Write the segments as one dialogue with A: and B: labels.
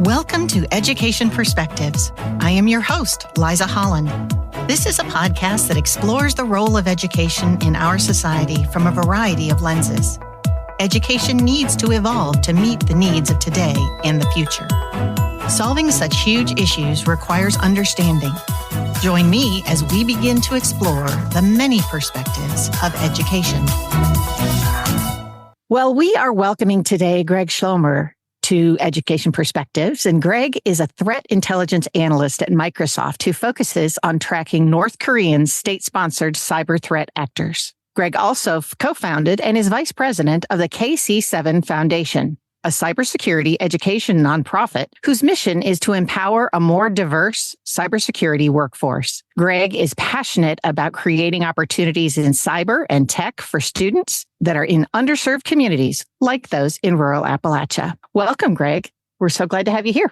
A: Welcome to Education Perspectives. I am your host, Liza Holland. This is a podcast that explores the role of education in our society from a variety of lenses. Education needs to evolve to meet the needs of today and the future. Solving such huge issues requires understanding. Join me as we begin to explore the many perspectives of education. Well, we are welcoming today Greg Schloemer to Education Perspectives. And Greg is a threat intelligence analyst at Microsoft who focuses on tracking North Korean state-sponsored cyber threat actors. Greg also co-founded and is vice president of the KC7 Foundation, a cybersecurity education nonprofit whose mission is to empower a more diverse cybersecurity workforce. Greg is passionate about creating opportunities in cyber and tech for students that are in underserved communities like those in rural Appalachia. Welcome, Greg. We're so glad to have you here.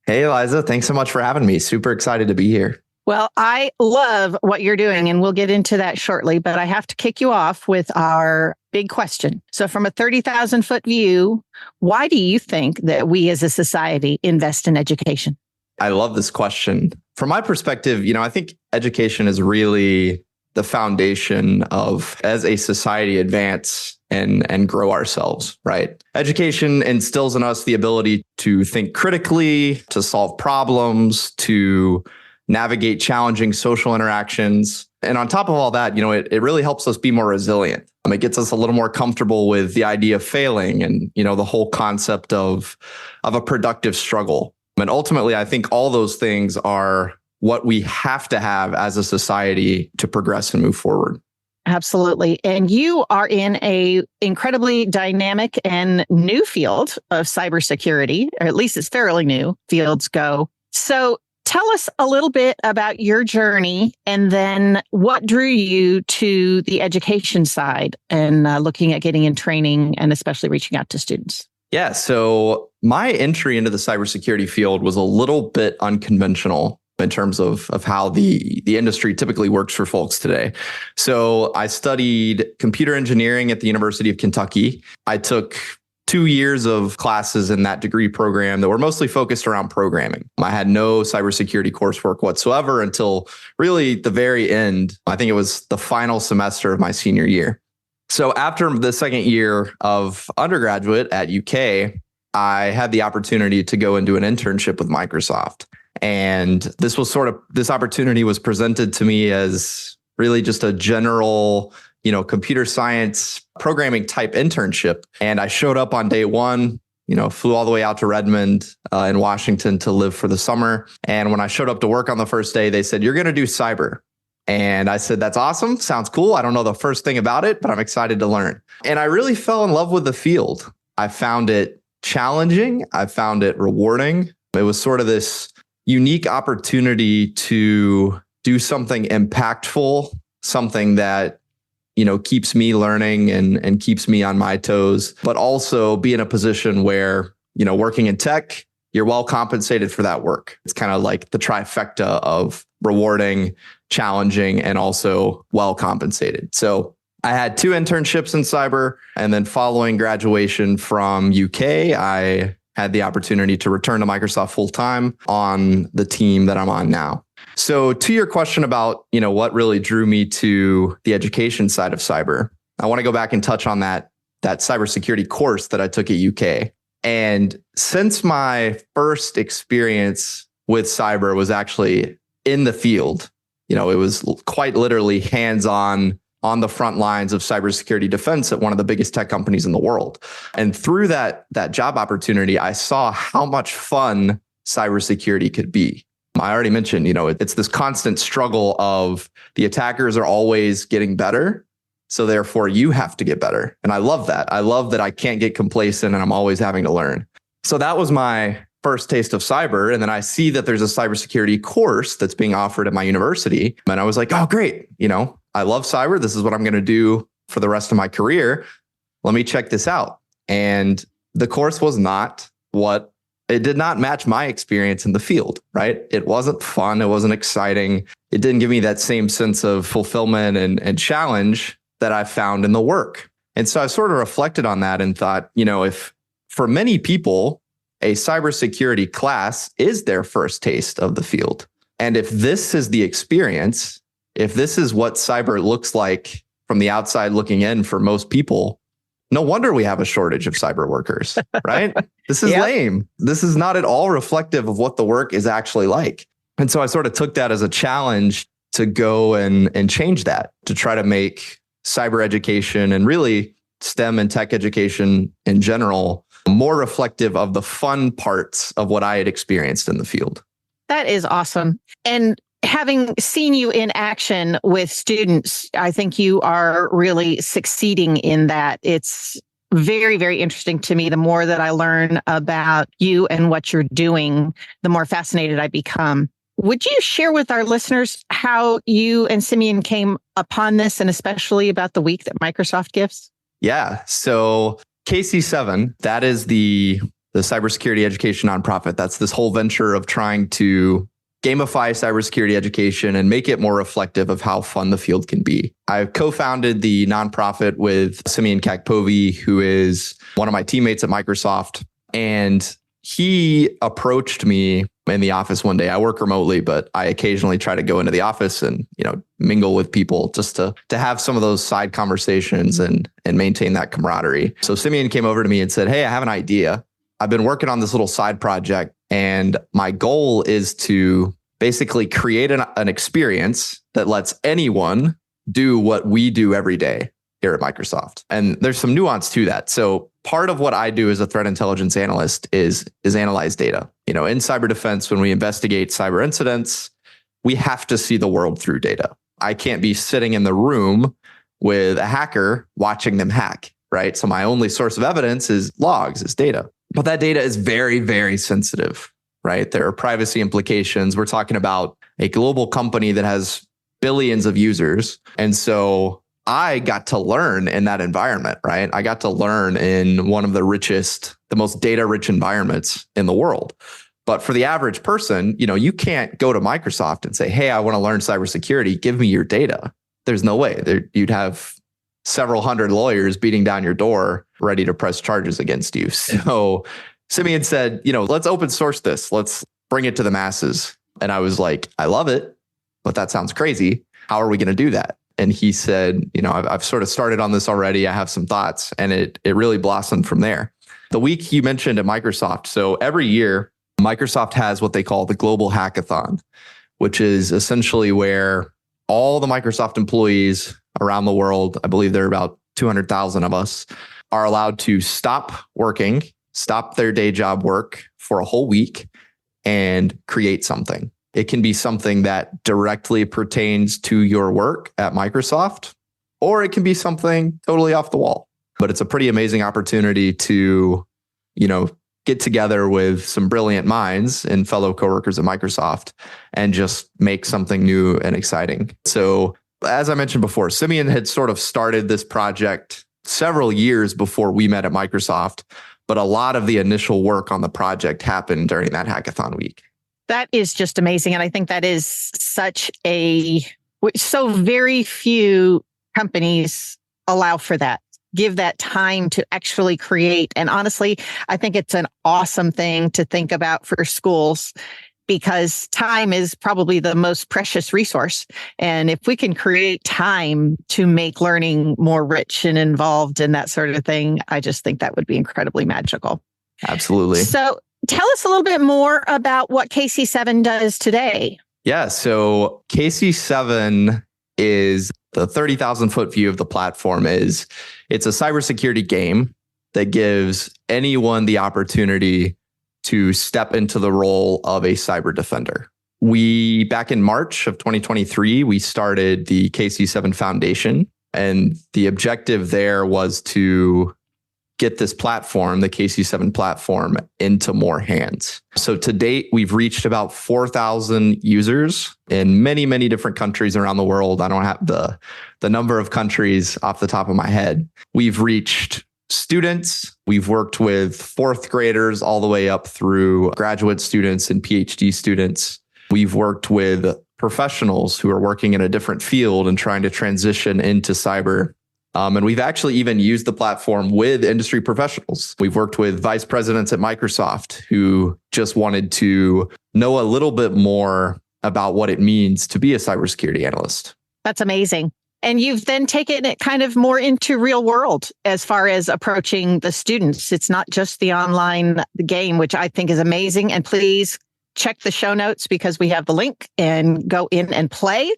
B: Hey, Eliza. Thanks so much for having me. Super excited to be here.
A: Well, I love what you're doing, and we'll get into that shortly, but I have to kick you off with our big question. So from a 30,000 foot view, why do you think that we as a society invest in education?
B: I love this question. From my perspective, I think education is really the foundation of, as a society, advance and grow ourselves, right? Education instills in us the ability to think critically, to solve problems, to navigate challenging social interactions. And on top of all that, it really helps us be more resilient. It gets us a little more comfortable with the idea of failing and, the whole concept of a productive struggle. And ultimately, I think all those things are what we have to have as a society to progress and move forward.
A: Absolutely. And you are in a incredibly dynamic and new field of cybersecurity, or at least it's fairly new. Fields go. So tell us a little bit about your journey and then what drew you to the education side and looking at getting in training and especially reaching out to students.
B: Yeah, so my entry into the cybersecurity field was a little bit unconventional in terms of how the industry typically works for folks today. So I studied computer engineering at the University of Kentucky. I took 2 years of classes in that degree program that were mostly focused around programming. I had no cybersecurity coursework whatsoever until really the very end. I think it was the final semester of my senior year. So after the second year of undergraduate at UK, I had the opportunity to go and do an internship with Microsoft. And this opportunity was presented to me as really just a general computer science programming type internship. And I showed up on day one, flew all the way out to Redmond in Washington to live for the summer. And when I showed up to work on the first day, they said, "You're going to do cyber." And I said, "That's awesome. Sounds cool. I don't know the first thing about it, but I'm excited to learn." And I really fell in love with the field. I found it challenging. I found it rewarding. It was sort of this unique opportunity to do something impactful, something that keeps me learning and keeps me on my toes, but also be in a position where, working in tech, you're well compensated for that work. It's kind of like the trifecta of rewarding, challenging, and also well compensated. So I had 2 internships in cyber. And then following graduation from UK, I had the opportunity to return to Microsoft full time on the team that I'm on now. So to your question about, what really drew me to the education side of cyber, I want to go back and touch on that cybersecurity course that I took at UK. And since my first experience with cyber was actually in the field, it was quite literally hands-on the front lines of cybersecurity defense at one of the biggest tech companies in the world. And through that job opportunity, I saw how much fun cybersecurity could be. I already mentioned, it's this constant struggle of the attackers are always getting better. So therefore you have to get better. And I love that. I love that I can't get complacent and I'm always having to learn. So that was my first taste of cyber. And then I see that there's a cybersecurity course that's being offered at my university. And I was like, oh, great. I love cyber. This is what I'm going to do for the rest of my career. Let me check this out. And the course was it did not match my experience in the field, right? It wasn't fun. It wasn't exciting. It didn't give me that same sense of fulfillment and challenge that I found in the work. And so I sort of reflected on that and thought, if for many people, a cybersecurity class is their first taste of the field. And if this is the experience, if this is what cyber looks like from the outside looking in for most people, no wonder we have a shortage of cyber workers, right? This is lame. This is not at all reflective of what the work is actually like. And so I sort of took that as a challenge to go and change that, to try to make cyber education and really STEM and tech education in general more reflective of the fun parts of what I had experienced in the field.
A: That is awesome. And having seen you in action with students, I think you are really succeeding in that. It's very, very interesting to me. The more that I learn about you and what you're doing, the more fascinated I become. Would you share with our listeners how you and Simeon came upon this, and especially about the week that Microsoft gives?
B: Yeah. So KC7, that is the cybersecurity education nonprofit. That's this whole venture of trying to gamify cybersecurity education and make it more reflective of how fun the field can be. I've co-founded the nonprofit with Simeon Kakpovi, who is one of my teammates at Microsoft. And he approached me in the office one day. I work remotely, but I occasionally try to go into the office and, mingle with people just to have some of those side conversations and maintain that camaraderie. So Simeon came over to me and said, "Hey, I have an idea. I've been working on this little side project, and my goal is to basically create an experience that lets anyone do what we do every day here at Microsoft." And there's some nuance to that. So part of what I do as a threat intelligence analyst is analyze data. In cyber defense, when we investigate cyber incidents, we have to see the world through data. I can't be sitting in the room with a hacker watching them hack, right? So my only source of evidence is logs, is data. But that data is very, very sensitive, right? There are privacy implications. We're talking about a global company that has billions of users. And so I got to learn in that environment, right? I got to learn in one of the most data-rich environments in the world. But for the average person, you can't go to Microsoft and say, "Hey, I want to learn cybersecurity. Give me your data." There's no way. You'd have several hundred lawyers beating down your door, ready to press charges against you. So Simeon said, let's open source this. Let's bring it to the masses. And I was like, I love it, but that sounds crazy. How are we going to do that? And he said, I've sort of started on this already. I have some thoughts, and it really blossomed from there. The week you mentioned at Microsoft. So every year, Microsoft has what they call the Global Hackathon, which is essentially where all the Microsoft employees around the world, I believe there are about 200,000 of us, are allowed to stop working, stop their day job work for a whole week and create something. It can be something that directly pertains to your work at Microsoft, or it can be something totally off the wall. But it's a pretty amazing opportunity to, get together with some brilliant minds and fellow coworkers at Microsoft and just make something new and exciting. So as I mentioned before, Simeon had sort of started this project several years before we met at Microsoft, but a lot of the initial work on the project happened during that hackathon week.
A: That is just amazing. And I think that is so very few companies allow for that, give that time to actually create. And honestly, I think it's an awesome thing to think about for schools, because time is probably the most precious resource. And if we can create time to make learning more rich and involved and that sort of thing, I just think that would be incredibly magical.
B: Absolutely.
A: So tell us a little bit more about what KC7 does today.
B: Yeah, so KC7 is the 30,000 foot view of the platform. It's a cybersecurity game that gives anyone the opportunity to step into the role of a cyber defender. Back in March of 2023, we started the KC7 Foundation, and the objective there was to get this platform, the KC7 platform, into more hands. So to date, we've reached about 4,000 users in many, many different countries around the world. I don't have the number of countries off the top of my head. We've reached students. We've worked with fourth graders all the way up through graduate students and PhD students. We've worked with professionals who are working in a different field and trying to transition into cyber. And we've actually even used the platform with industry professionals. We've worked with vice presidents at Microsoft who just wanted to know a little bit more about what it means to be a cybersecurity analyst.
A: That's amazing. And you've then taken it kind of more into real world as far as approaching the students. It's not just the online game, which I think is amazing. And please check the show notes because we have the link and go in and play.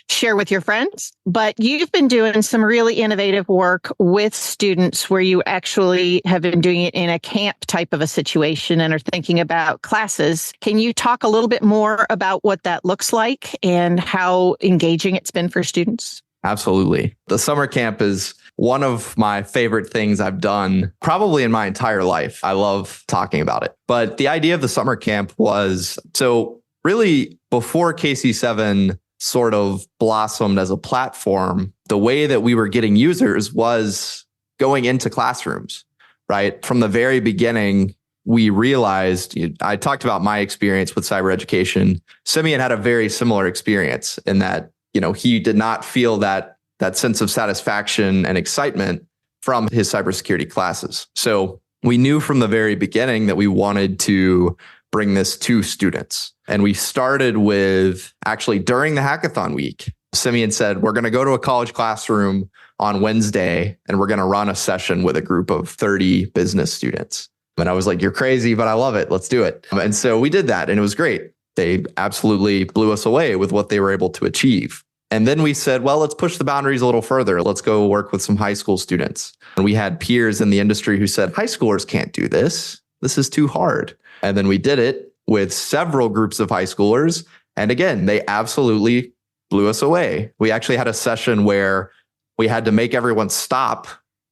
A: Share with your friends. But you've been doing some really innovative work with students where you actually have been doing it in a camp type of a situation and are thinking about classes. Can you talk a little bit more about what that looks like and how engaging it's been for students?
B: Absolutely. The summer camp is one of my favorite things I've done probably in my entire life. I love talking about it. But the idea of the summer camp was, so really before KC7 sort of blossomed as a platform, the way that we were getting users was going into classrooms, right? From the very beginning, we realized, I talked about my experience with cyber education. Simeon had a very similar experience in that, he did not feel that sense of satisfaction and excitement from his cybersecurity classes. So we knew from the very beginning that we wanted to bring this to students. And we started with, actually during the hackathon week, Simeon said, we're going to go to a college classroom on Wednesday and we're going to run a session with a group of 30 business students. And I was like, you're crazy, but I love it. Let's do it. And so we did that and it was great. They absolutely blew us away with what they were able to achieve. And then we said, well, let's push the boundaries a little further. Let's go work with some high school students. And we had peers in the industry who said, high schoolers can't do this. This is too hard. And then we did it with several groups of high schoolers. And again, they absolutely blew us away. We actually had a session where we had to make everyone stop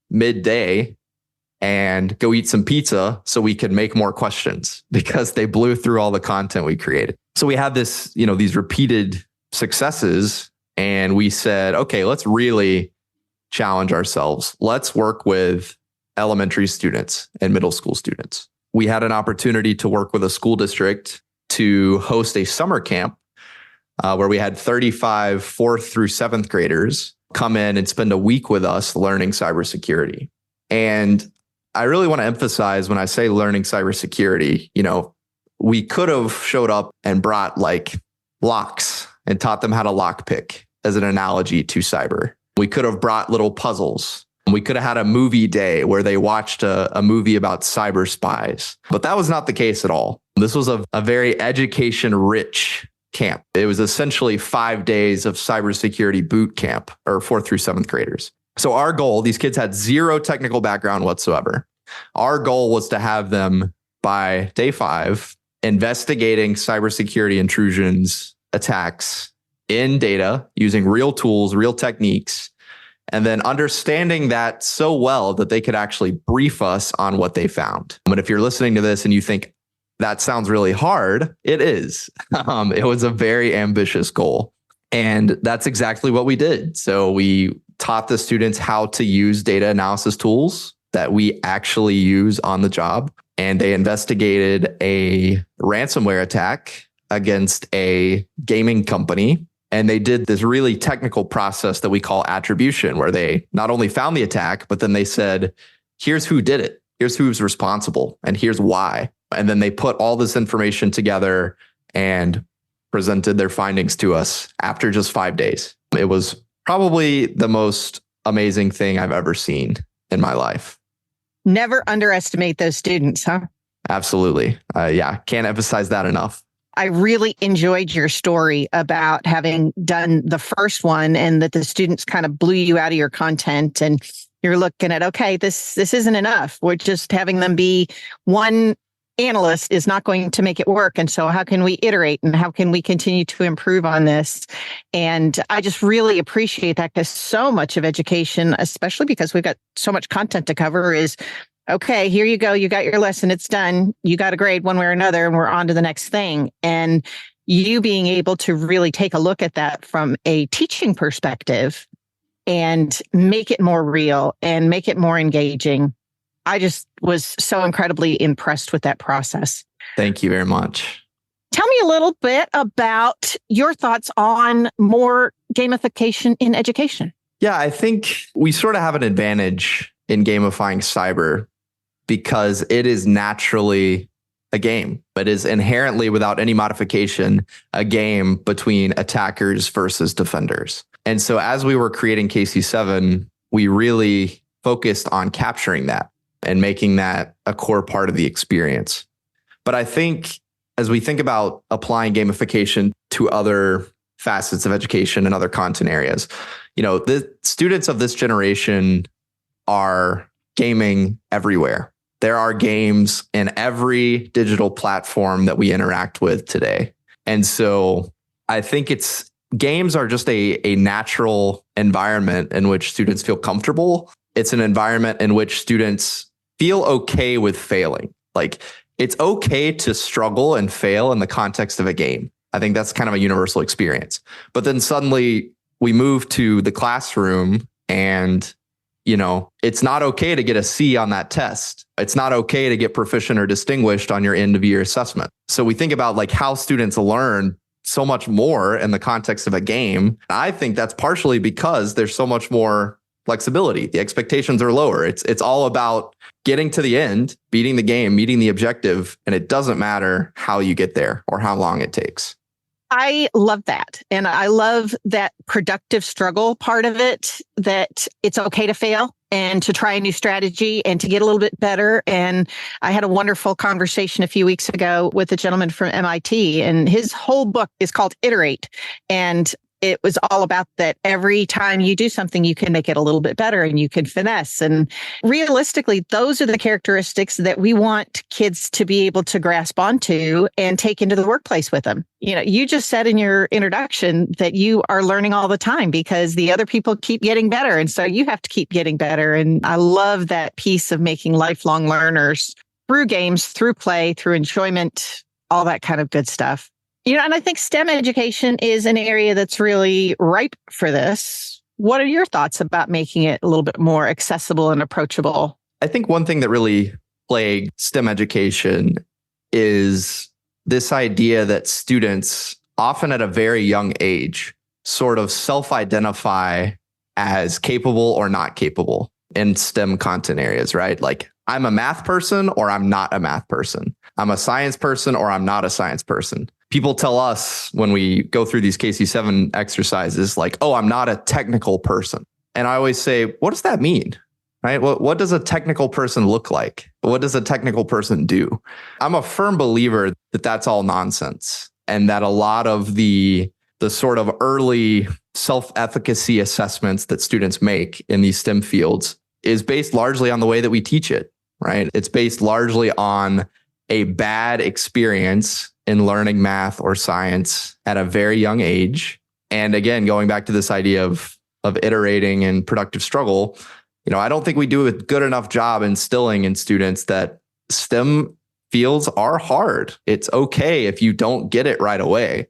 B: midday and go eat some pizza so we could make more questions because they blew through all the content we created. So we had this, these repeated successes. And we said, okay, let's really challenge ourselves. Let's work with elementary students and middle school students. We had an opportunity to work with a school district to host a summer camp where we had 35 4th through 7th graders come in and spend a week with us learning cybersecurity. And I really want to emphasize when I say learning cybersecurity, we could have showed up and brought like locks and taught them how to lockpick as an analogy to cyber. We could have brought little puzzles. We could have had a movie day where they watched a movie about cyber spies, but that was not the case at all. This was a very education-rich camp. It was essentially 5 days of cybersecurity boot camp or 4th through 7th graders. So our goal, these kids had zero technical background whatsoever. Our goal was to have them by day 5 investigating cybersecurity intrusions, attacks in data using real tools, real techniques, and then understanding that so well that they could actually brief us on what they found. But if you're listening to this and you think that sounds really hard, it is. It was a very ambitious goal. And that's exactly what we did. So we taught the students how to use data analysis tools that we actually use on the job. And they investigated a ransomware attack against a gaming company. And they did this really technical process that we call attribution, where they not only found the attack, but then they said, here's who did it. Here's who's responsible. And here's why. And then they put all this information together and presented their findings to us after just 5 days. It was probably the most amazing thing I've ever seen in my life.
A: Never underestimate those students, huh?
B: Absolutely. Can't emphasize that enough.
A: I really enjoyed your story about having done the first one and that the students kind of blew you out of your content and you're looking at, okay, this isn't enough. We're just having them be one analyst is not going to make it work. And so how can we iterate and how can we continue to improve on this? And I just really appreciate that because so much of education, especially because we've got so much content to cover, is okay, here you go. You got your lesson. It's done. You got a grade one way or another, and we're on to the next thing. And you being able to really take a look at that from a teaching perspective and make it more real and make it more engaging. I just was so incredibly impressed with that process.
B: Thank you very much.
A: Tell me a little bit about your thoughts on more gamification in education.
B: Yeah, I think we sort of have an advantage in gamifying cyber because it is naturally a game. It is inherently, without any modification, a game between attackers versus defenders. And so as we were creating KC7, we really focused on capturing that and making that a core part of the experience. But I think as we think about applying gamification to other facets of education and other content areas, the students of this generation are gaming everywhere. There are games in every digital platform that we interact with today. And so I think games are just a natural environment in which students feel comfortable. It's an environment in which students feel okay with failing. Like, it's okay to struggle and fail in the context of a game. I think that's kind of a universal experience. But then suddenly we move to the classroom and it's not okay to get a C on that test. It's not okay to get proficient or distinguished on your end of year assessment. So we think about like how students learn so much more in the context of a game. I think that's partially because there's so much more flexibility. The expectations are lower. It's all about getting to the end, beating the game, meeting the objective, and it doesn't matter how you get there or how long it takes.
A: I love that. And I love that productive struggle part of it, that it's okay to fail and to try a new strategy and to get a little bit better. And I had a wonderful conversation a few weeks ago with a gentleman from MIT, and his whole book is called Iterate. And it was all about that every time you do something, you can make it a little bit better and you can finesse. And realistically, those are the characteristics that we want kids to be able to grasp onto and take into the workplace with them. You just said in your introduction that you are learning all the time because the other people keep getting better. And so you have to keep getting better. And I love that piece of making lifelong learners through games, through play, through enjoyment, all that kind of good stuff. And I think STEM education is an area that's really ripe for this. What are your thoughts about making it a little bit more accessible and approachable?
B: I think one thing that really plagued STEM education is this idea that students, often at a very young age, sort of self-identify as capable or not capable in STEM content areas, right? Like, I'm a math person or I'm not a math person. I'm a science person or I'm not a science person. People tell us when we go through these KC7 exercises, like, oh, I'm not a technical person. And I always say, what does that mean? Right? What does a technical person look like? What does a technical person do? I'm a firm believer that that's all nonsense, and that a lot of the sort of early self-efficacy assessments that students make in these STEM fields is based largely on the way that we teach it, right? It's based largely on a bad experience in learning math or science at a very young age. And again, going back to this idea of iterating and productive struggle, I don't think we do a good enough job instilling in students that STEM fields are hard. It's okay if you don't get it right away,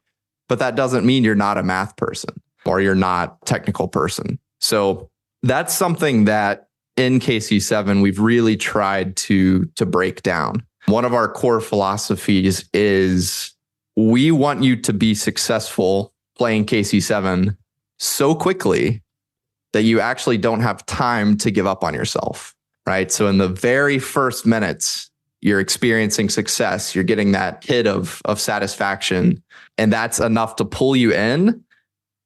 B: but that doesn't mean you're not a math person or you're not a technical person. So that's something that in KC7, we've really tried to break down. One of our core philosophies is we want you to be successful playing KC7 so quickly that you actually don't have time to give up on yourself, right? So in the very first minutes, you're experiencing success, you're getting that hit of satisfaction, and that's enough to pull you in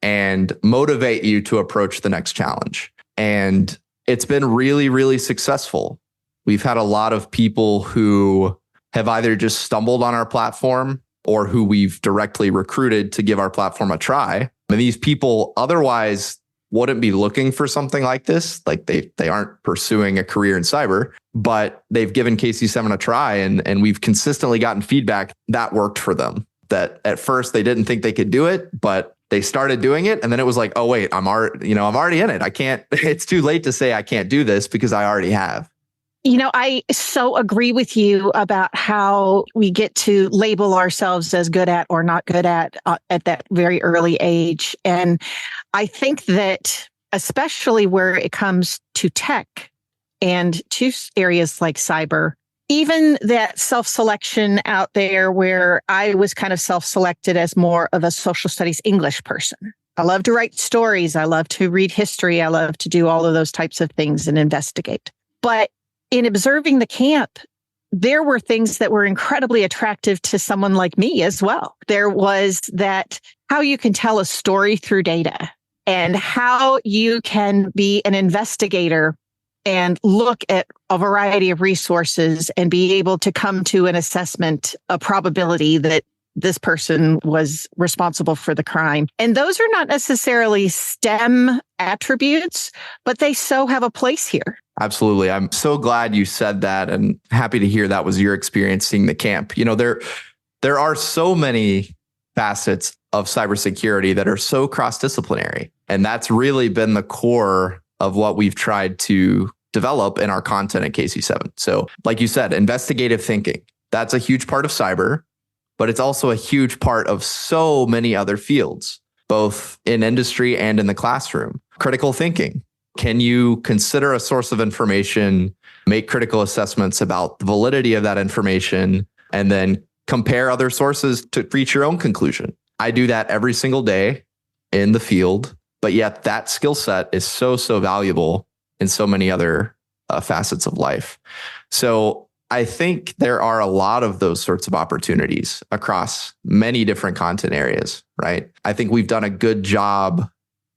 B: and motivate you to approach the next challenge. And it's been really, really successful. We've had a lot of people who have either just stumbled on our platform or who we've directly recruited to give our platform a try. And these people otherwise wouldn't be looking for something like this. Like they aren't pursuing a career in cyber, but they've given KC7 a try, and we've consistently gotten feedback that worked for them. That at first they didn't think they could do it, but they started doing it. And then it was like, oh, wait, I'm already in it. I can't, it's too late to say I can't do this because I already have.
A: I so agree with you about how we get to label ourselves as good at or not good at that very early age. And I think that especially where it comes to tech and to areas like cyber, even that self-selection out there where I was kind of self-selected as more of a social studies English person. I love to write stories. I love to read history. I love to do all of those types of things and investigate. But in observing the camp, there were things that were incredibly attractive to someone like me as well. There was that how you can tell a story through data and how you can be an investigator and look at a variety of resources and be able to come to an assessment, a probability that this person was responsible for the crime. And those are not necessarily STEM attributes, but they so have a place here.
B: Absolutely. I'm so glad you said that and happy to hear that was your experience seeing the camp. You know, there are so many facets of cybersecurity that are so cross-disciplinary. And that's really been the core of what we've tried to develop in our content at KC7. So like you said, investigative thinking, that's a huge part of cyber, but it's also a huge part of so many other fields, both in industry and in the classroom. Critical thinking. Can you consider a source of information, make critical assessments about the validity of that information, and then compare other sources to reach your own conclusion? I do that every single day in the field, but yet that skill set is so valuable in so many other facets of life. So I think there are a lot of those sorts of opportunities across many different content areas, right? I think we've done a good job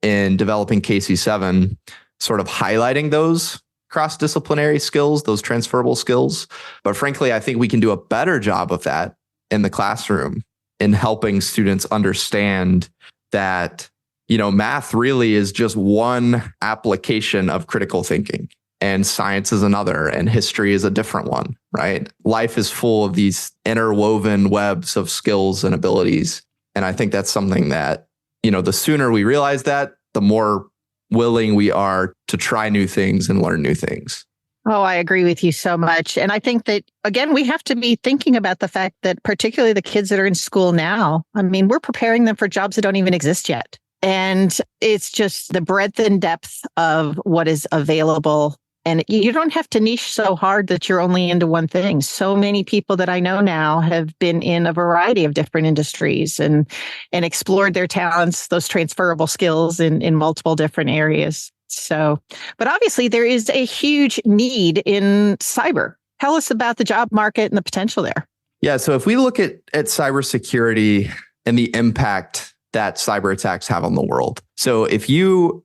B: in developing KC7, sort of highlighting those cross-disciplinary skills, those transferable skills. But frankly, I think we can do a better job of that in the classroom in helping students understand that, you know, math really is just one application of critical thinking. And science is another, and history is a different one, right? Life is full of these interwoven webs of skills and abilities. And I think that's something that, you know, the sooner we realize that, the more willing we are to try new things and learn new things.
A: Oh, I agree with you so much. And I think that, again, we have to be thinking about the fact that particularly the kids that are in school now, I mean, we're preparing them for jobs that don't even exist yet. And it's just the breadth and depth of what is available. And you don't have to niche so hard that you're only into one thing. So many people that I know now have been in a variety of different industries and explored their talents, those transferable skills in multiple different areas. So, but obviously there is a huge need in cyber. Tell us about the job market and the potential there.
B: Yeah. So if we look at cybersecurity and the impact that cyber attacks have on the world. So if you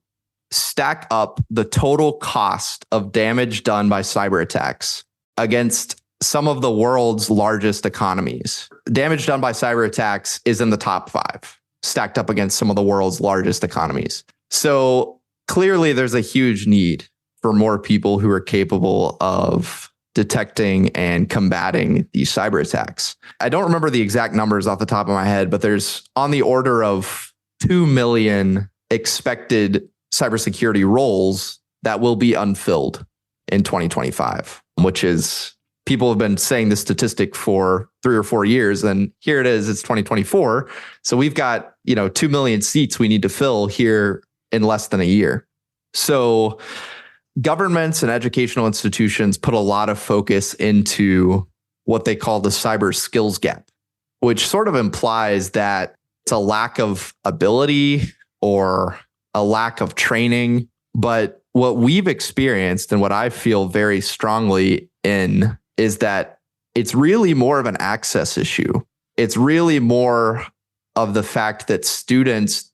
B: stack up the total cost of damage done by cyber attacks against some of the world's largest economies, damage done by cyber attacks is in the top 5, stacked up against some of the world's largest economies. So clearly there's a huge need for more people who are capable of detecting and combating these cyber attacks. I don't remember the exact numbers off the top of my head, but there's on the order of 2 million expected cybersecurity roles that will be unfilled in 2025, which is, people have been saying this statistic for 3 or 4 years, and here it is, it's 2024. So we've got, 2 million seats we need to fill here in less than a year. So governments and educational institutions put a lot of focus into what they call the cyber skills gap, which sort of implies that it's a lack of ability or a lack of training. But what we've experienced and what I feel very strongly in is that it's really more of an access issue. It's really more of the fact that students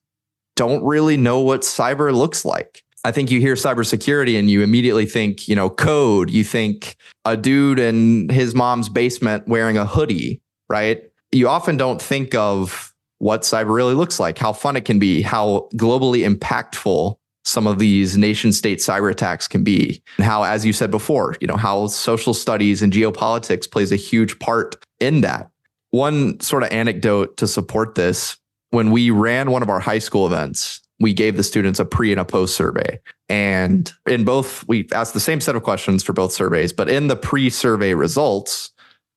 B: don't really know what cyber looks like. I think you hear cybersecurity and you immediately think, code. You think a dude in his mom's basement wearing a hoodie, right? You often don't think of what cyber really looks like, how fun it can be, how globally impactful some of these nation state cyber attacks can be, and how, as you said before, how social studies and geopolitics plays a huge part in that. One sort of anecdote to support this, when we ran one of our high school events, we gave the students a pre and a post survey. And in both, we asked the same set of questions for both surveys, but in the pre-survey results,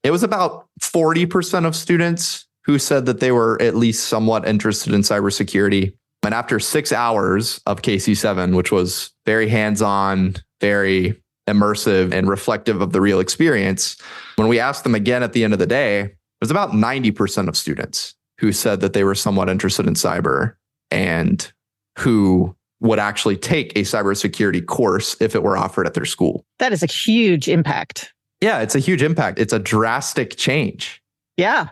B: it was about 40% of students who said that they were at least somewhat interested in cybersecurity. And after 6 hours of KC7, which was very hands-on, very immersive and reflective of the real experience, when we asked them again at the end of the day, it was about 90% of students who said that they were somewhat interested in cyber. And who would actually take a cybersecurity course if it were offered at their school.
A: That is a huge impact.
B: Yeah, it's a huge impact. It's a drastic change.
A: Yeah.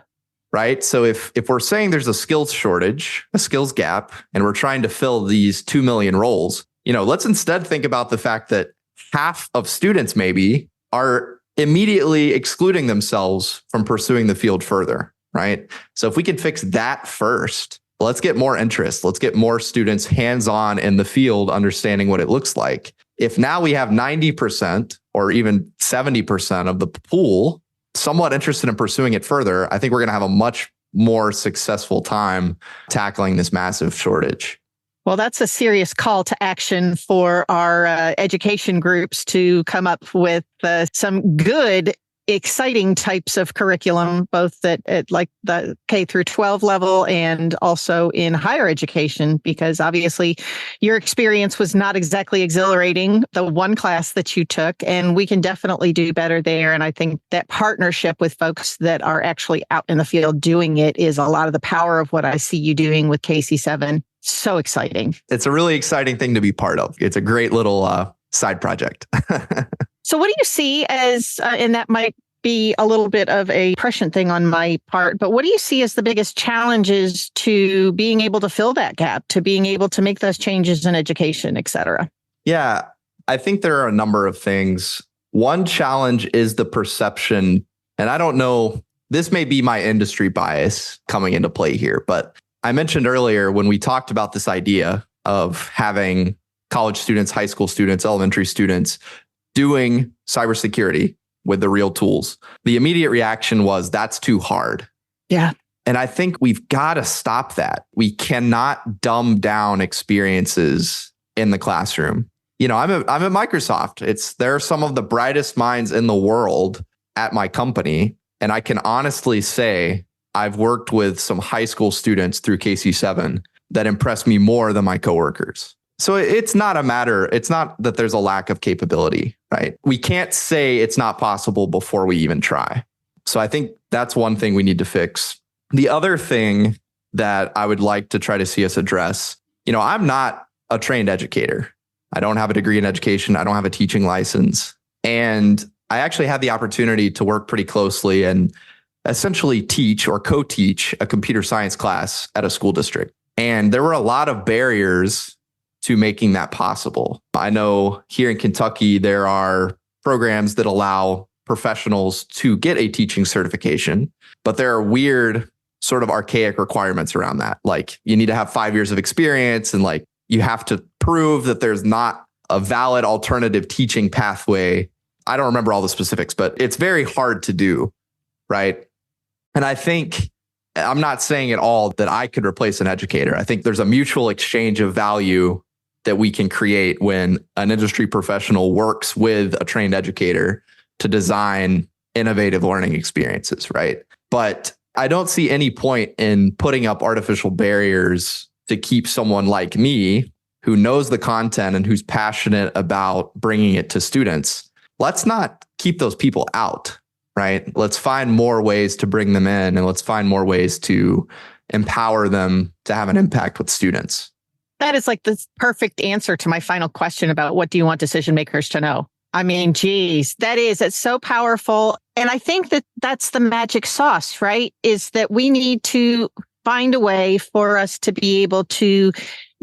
B: Right. So if we're saying there's a skills shortage, a skills gap, and we're trying to fill these 2 million roles, let's instead think about the fact that half of students maybe are immediately excluding themselves from pursuing the field further. Right. So if we can fix that first, let's get more interest. Let's get more students hands-on in the field, understanding what it looks like. If now we have 90% or even 70% of the pool somewhat interested in pursuing it further, I think we're going to have a much more successful time tackling this massive shortage.
A: Well, that's a serious call to action for our education groups to come up with some good, exciting types of curriculum, both at like the K through 12 level and also in higher education, because obviously your experience was not exactly exhilarating, the one class that you took, and we can definitely do better there. And I think that partnership with folks that are actually out in the field doing it is a lot of the power of what I see you doing with KC7. So exciting.
B: It's a really exciting thing to be part of. It's a great little side project.
A: So what do you see as, and that might be a little bit of a prescient thing on my part, but what do you see as the biggest challenges to being able to fill that gap, to being able to make those changes in education, et cetera?
B: Yeah, I think there are a number of things. One challenge is the perception, and I don't know, this may be my industry bias coming into play here, but I mentioned earlier when we talked about this idea of having college students, high school students, elementary students doing cybersecurity with the real tools, the immediate reaction was that's too hard.
A: Yeah.
B: And I think we've got to stop that. We cannot dumb down experiences in the classroom. I'm at Microsoft. There are some of the brightest minds in the world at my company. And I can honestly say I've worked with some high school students through KC7 that impress me more than my coworkers. So it's not that there's a lack of capability, right? We can't say it's not possible before we even try. So I think that's one thing we need to fix. The other thing that I would like to try to see us address, I'm not a trained educator. I don't have a degree in education. I don't have a teaching license. And I actually had the opportunity to work pretty closely and essentially teach or co-teach a computer science class at a school district. And there were a lot of barriers to making that possible. I know here in Kentucky, there are programs that allow professionals to get a teaching certification, but there are weird sort of archaic requirements around that. Like you need to have 5 years of experience and like you have to prove that there's not a valid alternative teaching pathway. I don't remember all the specifics, but it's very hard to do, right? And I think I'm not saying at all that I could replace an educator. I think there's a mutual exchange of value that we can create when an industry professional works with a trained educator to design innovative learning experiences, right? But I don't see any point in putting up artificial barriers to keep someone like me who knows the content and who's passionate about bringing it to students. Let's not keep those people out, right? Let's find more ways to bring them in and let's find more ways to empower them to have an impact with students.
A: That is like the perfect answer to my final question about what do you want decision makers to know? I mean, geez, it's so powerful. And I think that that's the magic sauce, right? Is that we need to find a way for us to be able to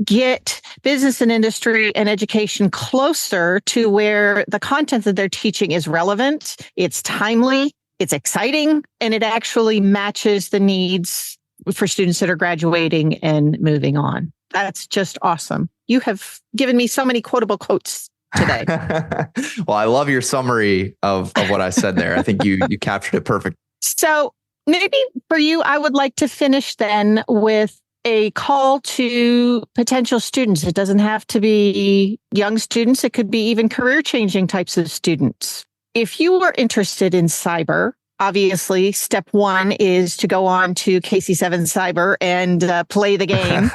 A: get business and industry and education closer to where the content that they're teaching is relevant, it's timely, it's exciting, and it actually matches the needs for students that are graduating and moving on. That's just awesome. You have given me so many quotable quotes today.
B: Well, I love your summary of what I said there. I think you captured it perfect.
A: So maybe for you, I would like to finish then with a call to potential students. It doesn't have to be young students. It could be even career-changing types of students. If you are interested in cyber, obviously, step one is to go on to KC7 Cyber and play the game.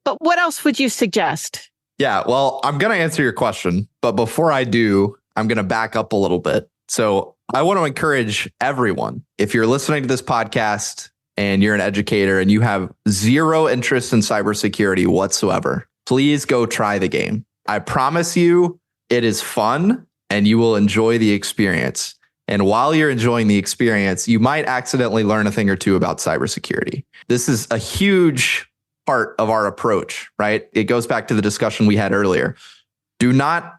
A: But what else would you suggest?
B: Yeah, well, I'm going to answer your question. But before I do, I'm going to back up a little bit. So I want to encourage everyone, if you're listening to this podcast and you're an educator and you have zero interest in cybersecurity whatsoever, please go try the game. I promise you it is fun and you will enjoy the experience. And while you're enjoying the experience, you might accidentally learn a thing or two about cybersecurity. This is a huge part of our approach, right? It goes back to the discussion we had earlier. Do not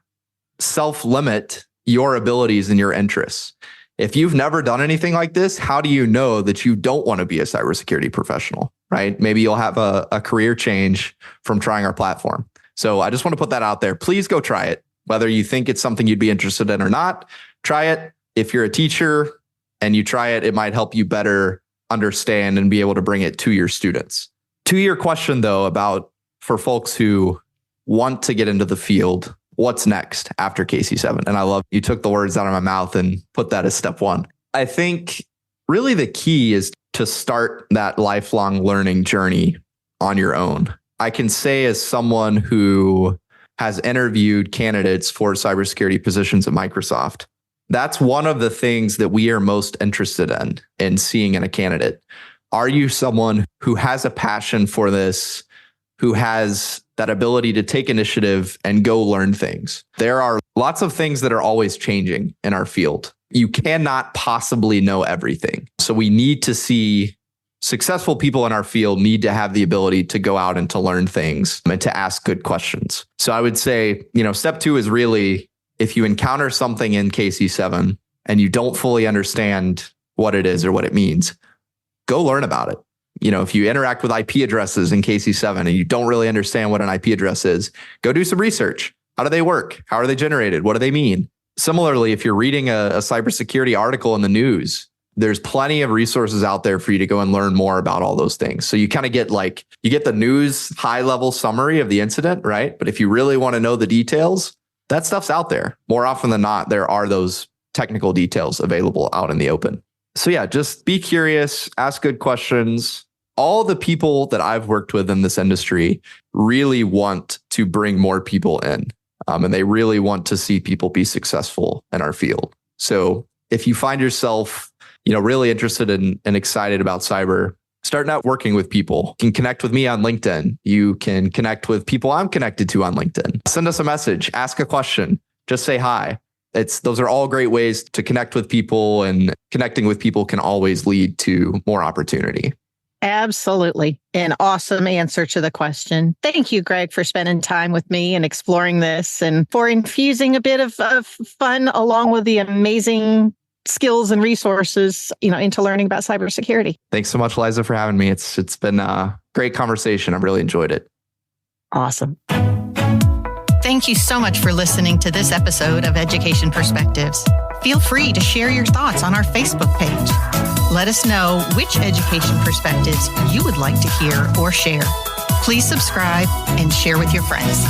B: self-limit your abilities and your interests. If you've never done anything like this, how do you know that you don't want to be a cybersecurity professional, right? Maybe you'll have a career change from trying our platform. So I just want to put that out there. Please go try it. Whether you think it's something you'd be interested in or not, try it. If you're a teacher and you try it, it might help you better understand and be able to bring it to your students. To your question, though, about for folks who want to get into the field, what's next after KC7? And I love you took the words out of my mouth and put that as step one. I think really the key is to start that lifelong learning journey on your own. I can say as someone who has interviewed candidates for cybersecurity positions at Microsoft, that's one of the things that we are most interested in seeing in a candidate. Are you someone who has a passion for this, who has that ability to take initiative and go learn things? There are lots of things that are always changing in our field. You cannot possibly know everything. So we need to see successful people in our field need to have the ability to go out and to learn things and to ask good questions. So I would say, step two is really, if you encounter something in KC7 and you don't fully understand what it is or what it means, go learn about it. If you interact with IP addresses in KC7 and you don't really understand what an IP address is, go do some research. How do they work? How are they generated? What do they mean? Similarly, if you're reading a cybersecurity article in the news, there's plenty of resources out there for you to go and learn more about all those things. So you kind of get the news high level summary of the incident, right? But if you really want to know the details, that stuff's out there. More often than not, there are those technical details available out in the open. So yeah, just be curious, ask good questions. All the people that I've worked with in this industry really want to bring more people in. And they really want to see people be successful in our field. So if you find yourself, really interested in and excited about cyber, start networking with people. You can connect with me on LinkedIn. You can connect with people I'm connected to on LinkedIn. Send us a message, ask a question, just say hi. Those are all great ways to connect with people, and connecting with people can always lead to more opportunity.
A: Absolutely. An awesome answer to the question. Thank you, Greg, for spending time with me and exploring this and for infusing a bit of fun along with the amazing skills and resources, into learning about cybersecurity.
B: Thanks so much, Liza, for having me. It's been a great conversation. I've really enjoyed it.
A: Awesome. Thank you so much for listening to this episode of Education Perspectives. Feel free to share your thoughts on our Facebook page. Let us know which education perspectives you would like to hear or share. Please subscribe and share with your friends.